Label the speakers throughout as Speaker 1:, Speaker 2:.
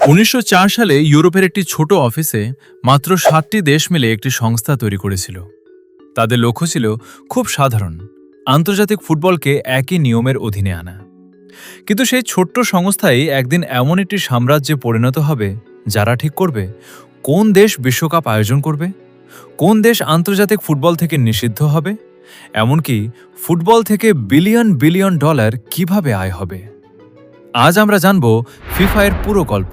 Speaker 1: ১৯০৪ সালে ইউরোপের একটি ছোট অফিসে মাত্র ৭টি দেশ মিলে একটি সংস্থা তৈরি করেছিল। তাদের লক্ষ্য ছিল খুব সাধারণ, আন্তর্জাতিক ফুটবলকে একই নিয়মের অধীনে আনা। কিন্তু সেই ছোট্ট সংস্থাই একদিন এমন একটি সাম্রাজ্যে পরিণত হবে যারা ঠিক করবে কোন দেশ বিশ্বকাপ আয়োজন করবে, কোন দেশ আন্তর্জাতিক ফুটবল থেকে নিষিদ্ধ হবে, এমনকি ফুটবল থেকে বিলিয়ন বিলিয়ন ডলার কিভাবে আয় হবে। আজ আমরা জানব ফিফা এর পুরো গল্প,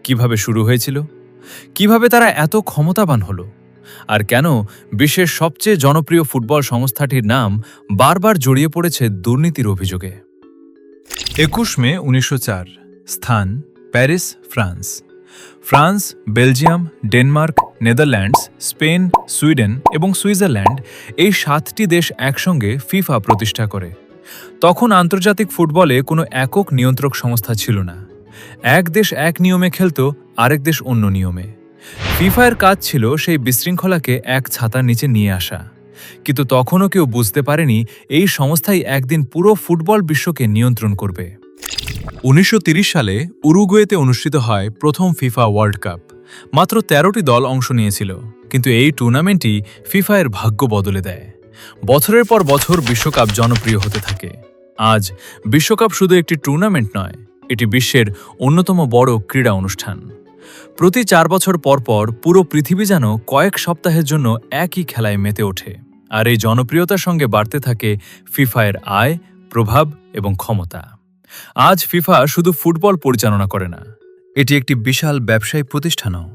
Speaker 1: কিভাবে শুরু হয়েছিল, কিভাবে তারা এত ক্ষমতাবান হলো, আর কেন বিশ্বের সবচেয়ে জনপ্রিয় ফুটবল সংস্থাটির নাম বারবার জড়িয়ে পড়েছে দুর্নীতির অভিযোগে। ২১ মে ১৯০৪, স্থান Paris, France. France, Belgium, Denmark, Netherlands, Spain, Sweden এবং সুইজারল্যান্ড এই ৭টি দেশ একসঙ্গে ফিফা প্রতিষ্ঠা করে। তখন আন্তর্জাতিক ফুটবলে কোনো একক নিয়ন্ত্রক সংস্থা ছিল না। এক দেশ এক নিয়মে খেলত, আরেক দেশ অন্য নিয়মে। ফিফার কাজ ছিল সেই বিশৃঙ্খলাকে এক ছাতার নিচে নিয়ে আসা। কিন্তু তখনও কেউ বুঝতে পারেনি এই সংস্থাই একদিন পুরো ফুটবল বিশ্বকে নিয়ন্ত্রণ করবে। ১৯৩০ সালে উরুগুয়েতে অনুষ্ঠিত হয় প্রথম ফিফা ওয়ার্ল্ড কাপ। মাত্র ১৩টি দল অংশ নিয়েছিল, কিন্তু এই টুর্নামেন্টই ফিফা এর ভাগ্য বদলে দেয়। বছরের পর বছর বিশ্বকাপ জনপ্রিয় হতে থাকে। আজ বিশ্বকাপ শুধু একটি টুর্নামেন্ট নয়, এটি বিশ্বের অন্যতম বড় ক্রীড়া অনুষ্ঠান। প্রতি ৪ বছর পর পর পুরো পৃথিবী যেন কয়েক সপ্তাহের জন্য একই খেলায় মেতে ওঠে, আর এই জনপ্রিয়তার সঙ্গে বাড়তে থাকে ফিফা এর আয়, প্রভাব এবং ক্ষমতা। আজ ফিফা শুধু ফুটবল পরিচালনা করে না, এটি একটি বিশাল ব্যবসায়ী প্রতিষ্ঠানও।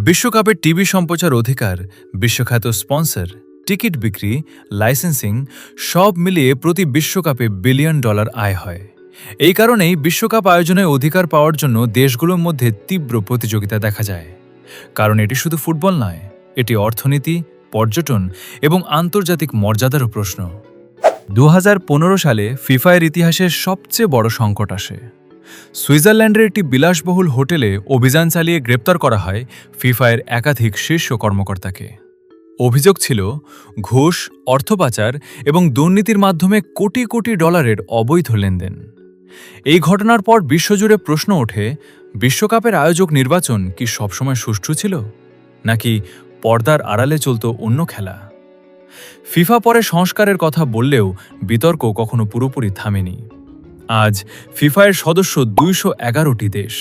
Speaker 1: বিশ্বকাপের টিভি সম্প্রচার অধিকার, বিশ্বখ্যাত স্পন্সর, টিকিট বিক্রি, লাইসেন্সিং সব মিলিয়ে প্রতি বিশ্বকাপে বিলিয়ন ডলার আয় হয়। এই কারণেই বিশ্বকাপ আয়োজনে অধিকার পাওয়ার জন্য দেশগুলোর মধ্যে তীব্র প্রতিযোগিতা দেখা যায়। কারণ এটি শুধু ফুটবল নয়, এটি অর্থনীতি, পর্যটন এবং আন্তর্জাতিক মর্যাদারও প্রশ্ন। ২০১৫ সালে ফিফা এর ইতিহাসের সবচেয়ে বড় সংকট আসে। সুইজারল্যান্ডের একটি বিলাসবহুল হোটেলে অভিযান চালিয়ে গ্রেপ্তার করা হয় ফিফা এর একাধিক শীর্ষ কর্মকর্তাকে। অভিযোগ ছিল ঘুষ, অর্থ পাচার এবং দুর্নীতির মাধ্যমে কোটি কোটি ডলারের অবৈধ লেনদেন। এই ঘটনার পর বিশ্বজুড়ে প্রশ্ন ওঠে, বিশ্বকাপের আয়োজক নির্বাচন কি সবসময় সুষ্ঠু ছিল, নাকি পর্দার আড়ালে চলত অন্য খেলা? ফিফা পরে সংস্কারের কথা বললেও বিতর্ক কখনো পুরোপুরি থামেনি। আজ ফিফা এর সদস্য ২১১টি দেশ।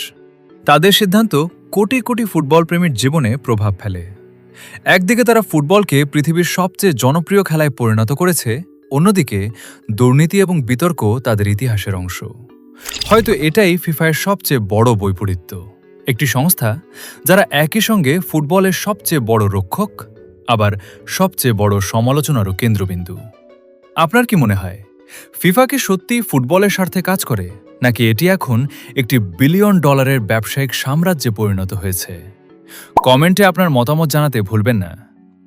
Speaker 1: তাদের সিদ্ধান্ত কোটি কোটি ফুটবল প্রেমীর জীবনে প্রভাব ফেলে। একদিকে তারা ফুটবলকে পৃথিবীর সবচেয়ে জনপ্রিয় খেলায় পরিণত করেছে, অন্যদিকে দুর্নীতি এবং বিতর্ক তাদের ইতিহাসের অংশ। হয়তো এটাই ফিফার সবচেয়ে বড় বৈপরীত্য, একটি সংস্থা যারা একই সঙ্গে ফুটবলের সবচেয়ে বড় রক্ষক, আবার সবচেয়ে বড় সমালোচনারও কেন্দ্রবিন্দু। আপনার কি মনে হয়, ফিফা কি সত্যিই ফুটবলের স্বার্থে কাজ করে, নাকি এটি এখন একটি বিলিয়ন ডলারের ব্যবসায়িক সাম্রাজ্যে পরিণত হয়েছে? কমেন্টে আপনার মতামত জানাতে ভুলবেন না।